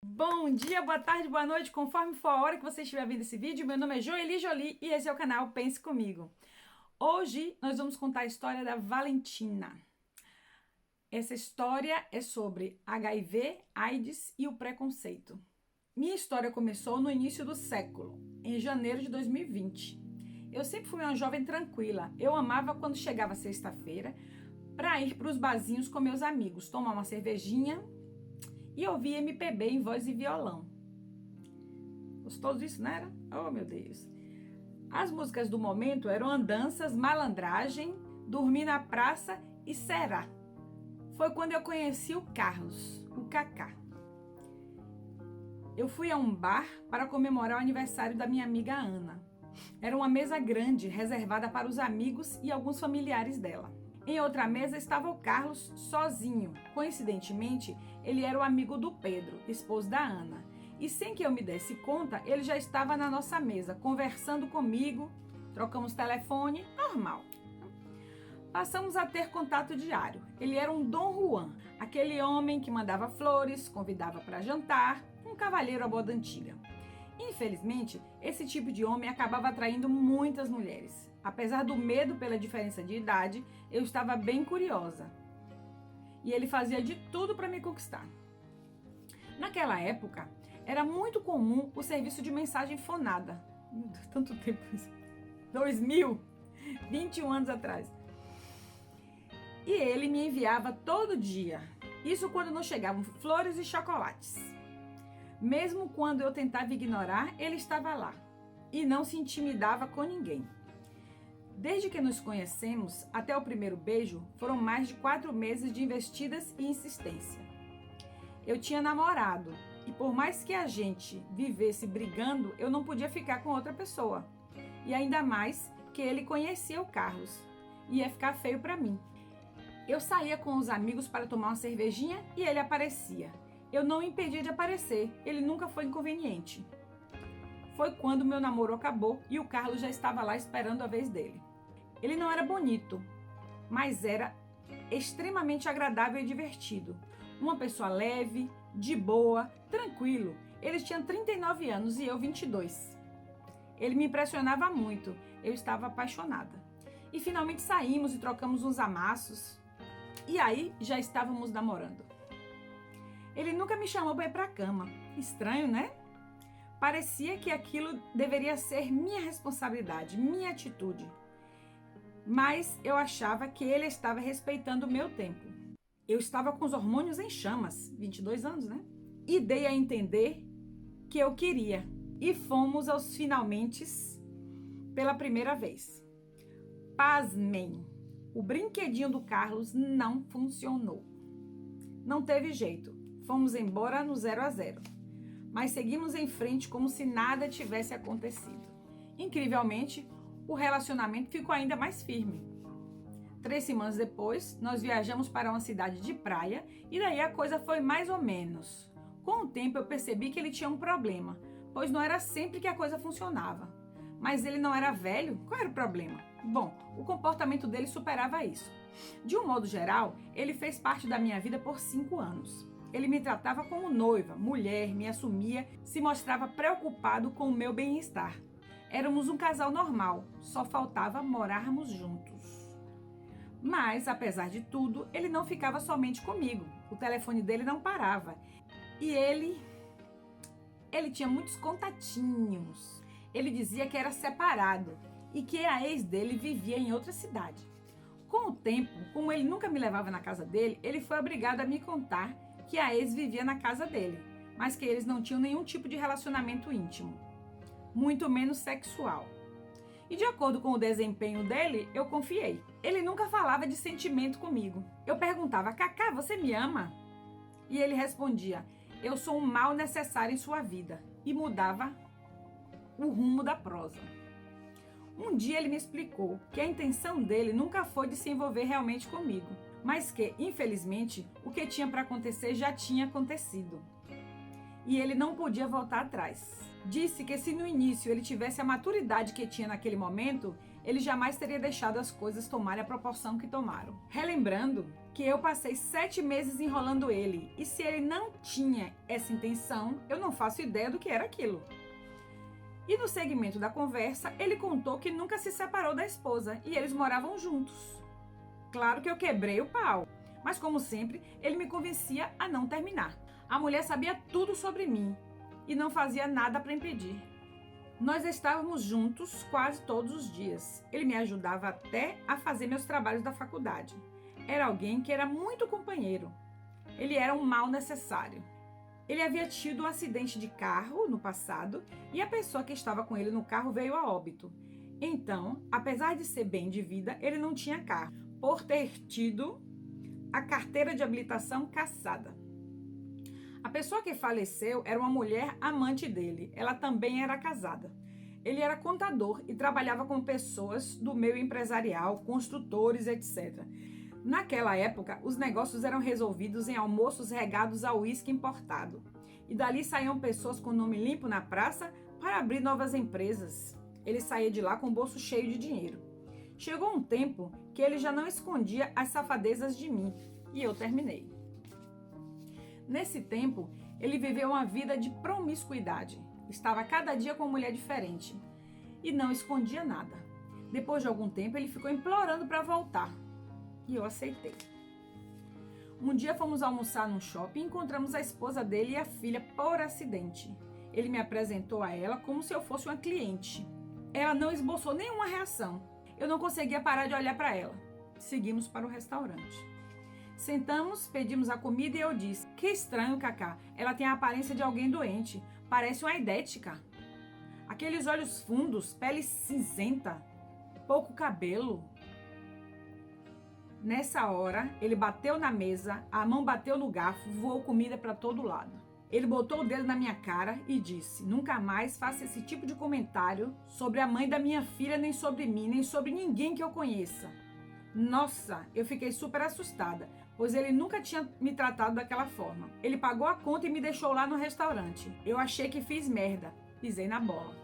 Bom dia, boa tarde, boa noite, conforme for a hora que você estiver vendo esse vídeo. Meu nome é Joeli Jolie e esse é o canal Pense Comigo. Hoje nós vamos contar a história da Valentina. Essa história é sobre HIV, AIDS e o preconceito. Minha história começou no início do século, em janeiro de 2020. Eu sempre fui uma jovem tranquila. Eu amava quando chegava sexta-feira para ir para os barzinhos com meus amigos, tomar uma cervejinha e ouvir MPB em voz e violão. Gostou disso, não era? Oh, meu Deus. As músicas do momento eram Andanças, Malandragem, Dormir na Praça e Será. Foi quando eu conheci o Carlos, o Kaká. Eu fui a um bar para comemorar o aniversário da minha amiga Ana. Era uma mesa grande, reservada para os amigos e alguns familiares dela. Em outra mesa estava o Carlos sozinho. Coincidentemente, ele era o amigo do Pedro, esposo da Ana. E sem que eu me desse conta, ele já estava na nossa mesa, conversando comigo, trocamos telefone, normal. Passamos a ter contato diário. Ele era um Dom Juan, aquele homem que mandava flores, convidava para jantar, um cavalheiro à moda antiga. Infelizmente, esse tipo de homem acabava atraindo muitas mulheres. Apesar do medo pela diferença de idade, eu estava bem curiosa. E ele fazia de tudo para me conquistar. Naquela época, era muito comum o serviço de mensagem fonada. Meu Deus, tanto tempo isso. 2000, 21 anos atrás. E ele me enviava todo dia. Isso quando não chegavam flores e chocolates. Mesmo quando eu tentava ignorar, ele estava lá. E não se intimidava com ninguém. Desde que nos conhecemos, até o primeiro beijo, foram mais de 4 meses de investidas e insistência. Eu tinha namorado, e por mais que a gente vivesse brigando, eu não podia ficar com outra pessoa. E ainda mais que ele conhecia o Carlos. Ia ficar feio para mim. Eu saía com os amigos para tomar uma cervejinha e ele aparecia. Eu não o impedia de aparecer, ele nunca foi inconveniente. Foi quando meu namoro acabou e o Carlos já estava lá esperando a vez dele. Ele não era bonito, mas era extremamente agradável e divertido. Uma pessoa leve, de boa, tranquilo. Ele tinha 39 anos e eu 22. Ele me impressionava muito, eu estava apaixonada. E finalmente saímos e trocamos uns amassos. E aí já estávamos namorando. Ele nunca me chamou para ir para a cama. Estranho, né? Parecia que aquilo deveria ser minha responsabilidade, minha atitude. Mas eu achava que ele estava respeitando o meu tempo. Eu estava com os hormônios em chamas, 22 anos, né? E dei a entender que eu queria. E fomos aos finalmentes pela primeira vez. Pasmem, o brinquedinho do Carlos não funcionou. Não teve jeito. Fomos embora no 0 a 0, mas seguimos em frente como se nada tivesse acontecido. Incrivelmente, o relacionamento ficou ainda mais firme. 3 semanas depois, nós viajamos para uma cidade de praia e daí a coisa foi mais ou menos. Com o tempo eu percebi que ele tinha um problema, pois não era sempre que a coisa funcionava. Mas ele não era velho? Qual era o problema? Bom, o comportamento dele superava isso. De um modo geral, ele fez parte da minha vida por 5 anos. Ele me tratava como noiva, mulher, me assumia, se mostrava preocupado com o meu bem-estar. Éramos um casal normal, só faltava morarmos juntos. Mas, apesar de tudo, ele não ficava somente comigo. O telefone dele não parava. E ele tinha muitos contatinhos. Ele dizia que era separado e que a ex dele vivia em outra cidade. Com o tempo, como ele nunca me levava na casa dele, ele foi obrigado a me contar que a ex vivia na casa dele, mas que eles não tinham nenhum tipo de relacionamento íntimo, muito menos sexual. E de acordo com o desempenho dele, eu confiei. Ele nunca falava de sentimento comigo. Eu perguntava: Kaká, você me ama? E ele respondia: eu sou um mal necessário em sua vida. E mudava o rumo da prosa. Um dia ele me explicou que a intenção dele nunca foi de se envolver realmente comigo, mas que, infelizmente, o que tinha para acontecer já tinha acontecido. E ele não podia voltar atrás. Disse que se no início ele tivesse a maturidade que tinha naquele momento, ele jamais teria deixado as coisas tomarem a proporção que tomaram. Relembrando, que eu passei 7 meses enrolando ele, e se ele não tinha essa intenção, eu não faço ideia do que era aquilo. E no segmento da conversa, ele contou que nunca se separou da esposa e eles moravam juntos. Claro que eu quebrei o pau, mas como sempre, ele me convencia a não terminar. A mulher sabia tudo sobre mim e não fazia nada para impedir. Nós estávamos juntos quase todos os dias. Ele me ajudava até a fazer meus trabalhos da faculdade. Era alguém que era muito companheiro. Ele era um mal necessário. Ele havia tido um acidente de carro no passado e a pessoa que estava com ele no carro veio a óbito. Então, apesar de ser bem de vida, ele não tinha carro, por ter tido a carteira de habilitação cassada. A pessoa que faleceu era uma mulher amante dele. Ela também era casada. Ele era contador e trabalhava com pessoas do meio empresarial, construtores, etc. Naquela época, os negócios eram resolvidos em almoços regados a uísque importado. E dali saíam pessoas com nome limpo na praça para abrir novas empresas. Ele saía de lá com o bolso cheio de dinheiro. Chegou um tempo que ele já não escondia as safadezas de mim e eu terminei. Nesse tempo, ele viveu uma vida de promiscuidade. Estava cada dia com uma mulher diferente e não escondia nada. Depois de algum tempo, ele ficou implorando para voltar e eu aceitei. Um dia fomos almoçar num shopping e encontramos a esposa dele e a filha por acidente. Ele me apresentou a ela como se eu fosse uma cliente. Ela não esboçou nenhuma reação. Eu não conseguia parar de olhar para ela. Seguimos para o restaurante. Sentamos, pedimos a comida e eu disse: que estranho, Cacá. Ela tem a aparência de alguém doente. Parece uma aidética. Aqueles olhos fundos, pele cinzenta, pouco cabelo. Nessa hora, ele bateu na mesa, a mão bateu no garfo, voou comida para todo lado. Ele botou o dedo na minha cara e disse: nunca mais faça esse tipo de comentário sobre a mãe da minha filha, nem sobre mim, nem sobre ninguém que eu conheça. Nossa, eu fiquei super assustada, pois ele nunca tinha me tratado daquela forma. Ele pagou a conta e me deixou lá no restaurante. Eu achei que fiz merda, pisei na bola.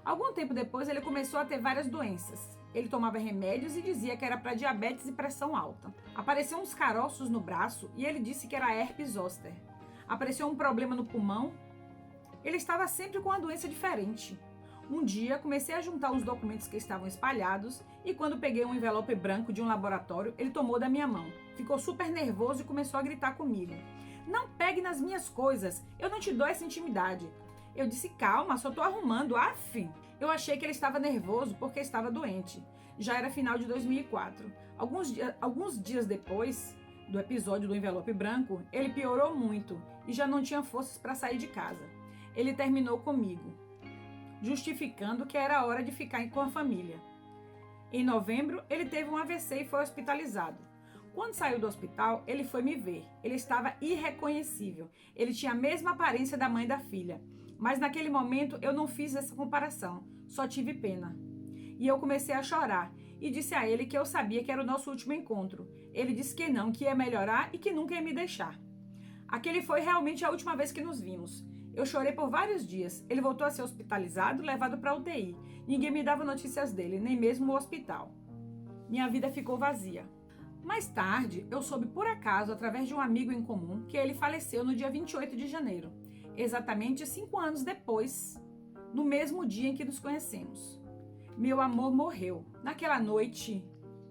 Algum tempo depois, ele começou a ter várias doenças. Ele tomava remédios e dizia que era para diabetes e pressão alta. Apareceu uns caroços no braço e ele disse que era herpes zoster. Apareceu um problema no pulmão. Ele estava sempre com uma doença diferente. Um dia, comecei a juntar os documentos que estavam espalhados e quando peguei um envelope branco de um laboratório, ele tomou da minha mão. Ficou super nervoso e começou a gritar comigo. Não pegue nas minhas coisas, eu não te dou essa intimidade. Eu disse: calma, só tô arrumando, af. Eu achei que ele estava nervoso porque estava doente. Já era final de 2004. Alguns dias depois do episódio do envelope branco, ele piorou muito e já não tinha forças para sair de casa. Ele terminou comigo, justificando que era hora de ficar com a família. Em novembro, ele teve um AVC e foi hospitalizado. Quando saiu do hospital, ele foi me ver. Ele estava irreconhecível. Ele tinha a mesma aparência da mãe da filha. Mas naquele momento eu não fiz essa comparação, só tive pena. E eu comecei a chorar e disse a ele que eu sabia que era o nosso último encontro. Ele disse que não, que ia melhorar e que nunca ia me deixar. Aquele foi realmente a última vez que nos vimos. Eu chorei por vários dias. Ele voltou a ser hospitalizado, levado para a UTI. Ninguém me dava notícias dele, nem mesmo o hospital. Minha vida ficou vazia. Mais tarde, eu soube por acaso, através de um amigo em comum, que ele faleceu no dia 28 de janeiro. Exatamente 5 anos depois, no mesmo dia em que nos conhecemos. Meu amor morreu. Naquela noite,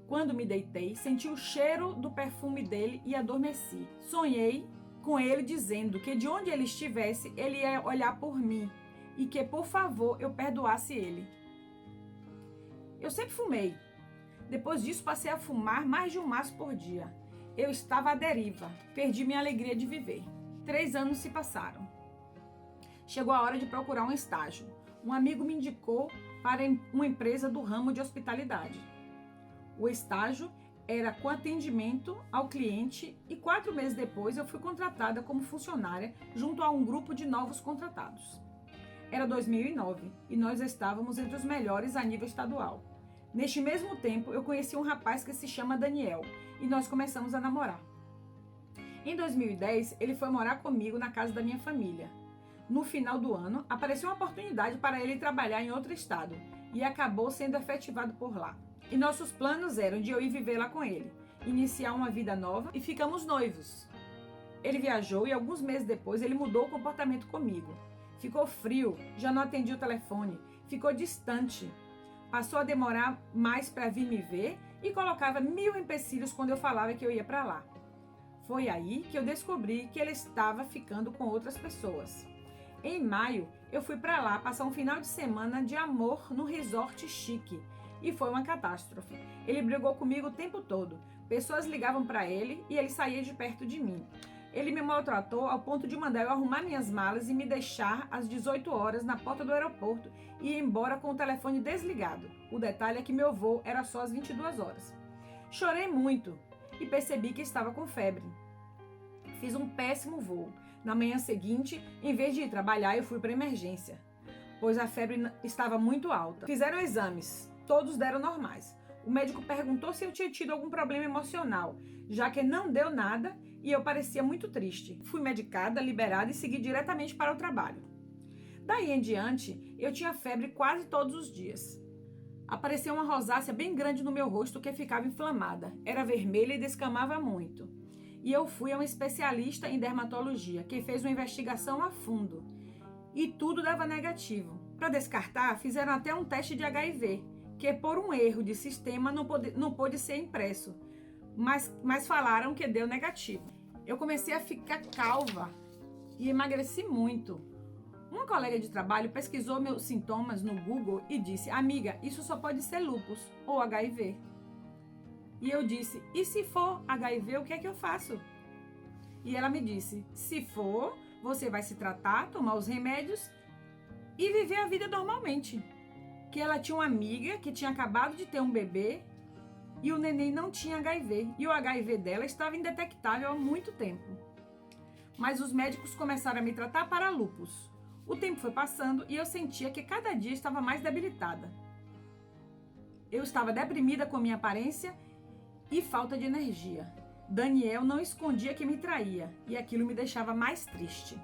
quando me deitei, senti o cheiro do perfume dele e adormeci. Sonhei com ele dizendo que de onde ele estivesse, ele ia olhar por mim e que, por favor, eu perdoasse ele. Eu sempre fumei. Depois disso, passei a fumar mais de um maço por dia. Eu estava à deriva. Perdi minha alegria de viver. 3 anos se passaram. Chegou a hora de procurar um estágio. Um amigo me indicou para uma empresa do ramo de hospitalidade. O estágio era com atendimento ao cliente e 4 meses depois eu fui contratada como funcionária junto a um grupo de novos contratados. Era 2009 e nós estávamos entre os melhores a nível estadual. Neste mesmo tempo, eu conheci um rapaz que se chama Daniel e nós começamos a namorar. Em 2010, ele foi morar comigo na casa da minha família. No final do ano, apareceu uma oportunidade para ele trabalhar em outro estado e acabou sendo efetivado por lá. E nossos planos eram de eu ir viver lá com ele. iniciar uma vida nova e ficamos noivos. Ele viajou e alguns meses depois ele mudou o comportamento comigo. Ficou frio, já não atendia o telefone, ficou distante. Passou a demorar mais para vir me ver e colocava 1000 empecilhos quando eu falava que eu ia para lá. Foi aí que eu descobri que ele estava ficando com outras pessoas. Em maio, eu fui para lá passar um final de semana de amor num resort chique. E foi uma catástrofe. Ele brigou comigo o tempo todo. Pessoas ligavam para ele e ele saía de perto de mim. Ele me maltratou ao ponto de mandar eu arrumar minhas malas e me deixar às 18 horas na porta do aeroporto e ir embora com o telefone desligado. O detalhe é que meu voo era só às 22 horas. Chorei muito e percebi que estava com febre. Fiz um péssimo voo. Na manhã seguinte, em vez de ir trabalhar, eu fui para emergência, pois a febre estava muito alta. Fizeram exames, todos deram normais. O médico perguntou se eu tinha tido algum problema emocional, já que não deu nada e eu parecia muito triste. Fui medicada, liberada e segui diretamente para o trabalho. Daí em diante, eu tinha febre quase todos os dias. Apareceu uma rosácea bem grande no meu rosto que ficava inflamada. Era vermelha e descamava muito. E eu fui a um especialista em dermatologia, que fez uma investigação a fundo. E tudo dava negativo. Para descartar, fizeram até um teste de HIV, que por um erro de sistema não pôde ser impresso. Mas falaram que deu negativo. Eu comecei a ficar calva e emagreci muito. Uma colega de trabalho pesquisou meus sintomas no Google e disse: amiga, isso só pode ser lúpus ou HIV. E eu disse: e se for HIV, o que é que eu faço? E ela me disse: se for, você vai se tratar, tomar os remédios e viver a vida normalmente. Que ela tinha uma amiga que tinha acabado de ter um bebê e o neném não tinha HIV. E o HIV dela estava indetectável há muito tempo. Mas os médicos começaram a me tratar para lúpus. O tempo foi passando e eu sentia que cada dia estava mais debilitada. Eu estava deprimida com minha aparência e falta de energia. Daniel não escondia que me traía e aquilo me deixava mais triste.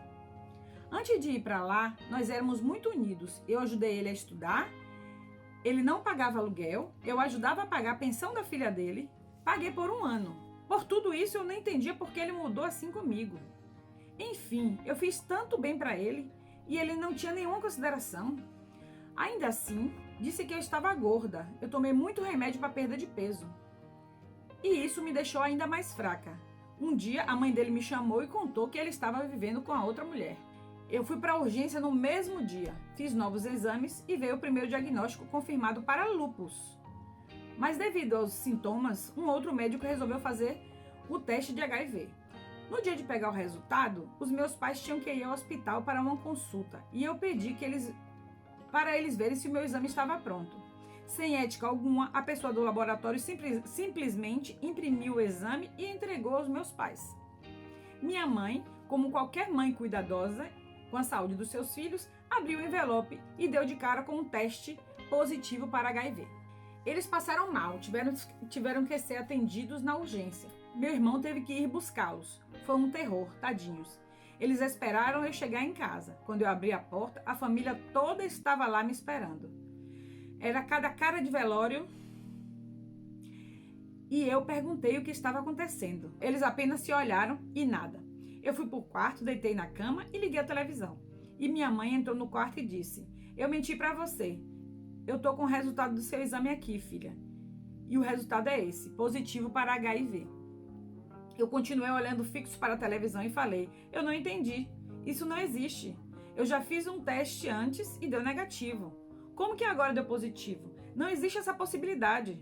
Antes de ir para lá, nós éramos muito unidos. Eu ajudei ele a estudar, ele não pagava aluguel, eu ajudava a pagar a pensão da filha dele, paguei por 1 ano. Por tudo isso, eu não entendia por que ele mudou assim comigo. Enfim, eu fiz tanto bem para ele e ele não tinha nenhuma consideração. Ainda assim, disse que eu estava gorda. Eu tomei muito remédio para perda de peso. E isso me deixou ainda mais fraca. Um dia, a mãe dele me chamou e contou que ele estava vivendo com a outra mulher. Eu fui para a urgência no mesmo dia, fiz novos exames e veio o primeiro diagnóstico confirmado para lúpus. Mas devido aos sintomas, um outro médico resolveu fazer o teste de HIV. No dia de pegar o resultado, os meus pais tinham que ir ao hospital para uma consulta e eu pedi para eles verem se o meu exame estava pronto. Sem ética alguma, a pessoa do laboratório simplesmente imprimiu o exame e entregou aos meus pais. Minha mãe, como qualquer mãe cuidadosa com a saúde dos seus filhos, abriu o envelope e deu de cara com um teste positivo para HIV. Eles passaram mal, tiveram que ser atendidos na urgência. Meu irmão teve que ir buscá-los. Foi um terror, tadinhos. Eles esperaram eu chegar em casa. Quando eu abri a porta, a família toda estava lá me esperando. Era cada cara de velório e eu perguntei o que estava acontecendo. Eles apenas se olharam e nada. Eu fui pro quarto, deitei na cama e liguei a televisão. E minha mãe entrou no quarto e disse: eu menti para você. Eu tô com o resultado do seu exame aqui, filha. E o resultado é esse, positivo para HIV. Eu continuei olhando fixo para a televisão e falei: eu não entendi. Isso não existe. Eu já fiz um teste antes e deu negativo. Como que agora deu positivo? Não existe essa possibilidade.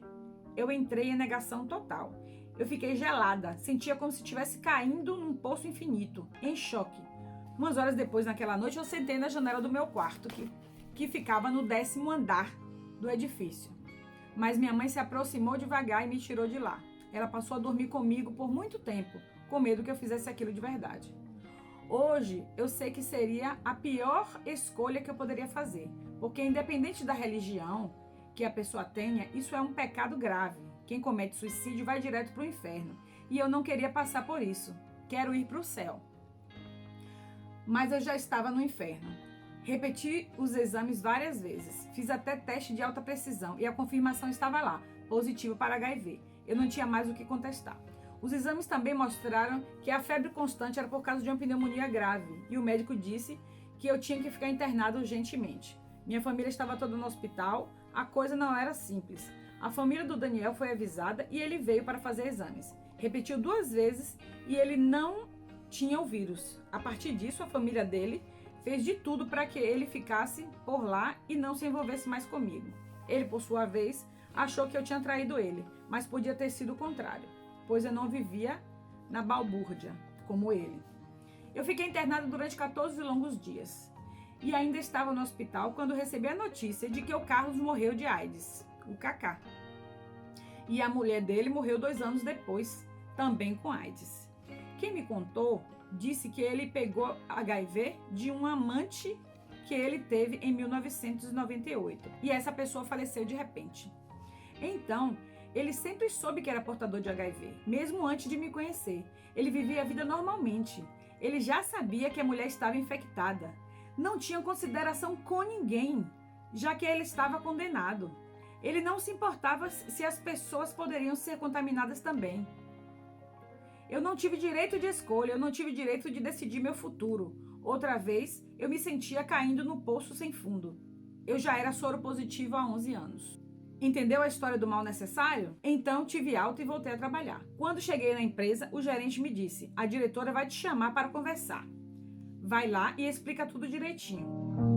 Eu entrei em negação total. Eu fiquei gelada, sentia como se estivesse caindo num poço infinito, em choque. Umas horas depois, naquela noite, eu sentei na janela do meu quarto, que ficava no 10º andar do edifício. Mas minha mãe se aproximou devagar e me tirou de lá. Ela passou a dormir comigo por muito tempo, com medo que eu fizesse aquilo de verdade. Hoje, eu sei que seria a pior escolha que eu poderia fazer, porque independente da religião que a pessoa tenha, isso é um pecado grave. Quem comete suicídio vai direto para o inferno. E eu não queria passar por isso. Quero ir para o céu. Mas eu já estava no inferno. Repeti os exames várias vezes. Fiz até teste de alta precisão e a confirmação estava lá, positivo para HIV. Eu não tinha mais o que contestar. Os exames também mostraram que a febre constante era por causa de uma pneumonia grave e o médico disse que eu tinha que ficar internado urgentemente. Minha família estava toda no hospital, a coisa não era simples. A família do Daniel foi avisada e ele veio para fazer exames. Repetiu 2 vezes e ele não tinha o vírus. A partir disso, a família dele fez de tudo para que ele ficasse por lá e não se envolvesse mais comigo. Ele, por sua vez, achou que eu tinha traído ele, mas podia ter sido o contrário, pois eu não vivia na balbúrdia, como ele. Eu fiquei internada durante 14 longos dias e ainda estava no hospital quando recebi a notícia de que o Carlos morreu de AIDS, o Cacá. E a mulher dele morreu 2 anos depois, também com AIDS. Quem me contou disse que ele pegou HIV de um amante que ele teve em 1998 e essa pessoa faleceu de repente. Então, ele sempre soube que era portador de HIV, mesmo antes de me conhecer. Ele vivia a vida normalmente. Ele já sabia que a mulher estava infectada. Não tinha consideração com ninguém, já que ele estava condenado. Ele não se importava se as pessoas poderiam ser contaminadas também. Eu não tive direito de escolha, eu não tive direito de decidir meu futuro. Outra vez, eu me sentia caindo no poço sem fundo. Eu já era soro positivo há 11 anos. Entendeu a história do mal necessário? Então, tive alta e voltei a trabalhar. Quando cheguei na empresa, o gerente me disse: a diretora vai te chamar para conversar. Vai lá e explica tudo direitinho.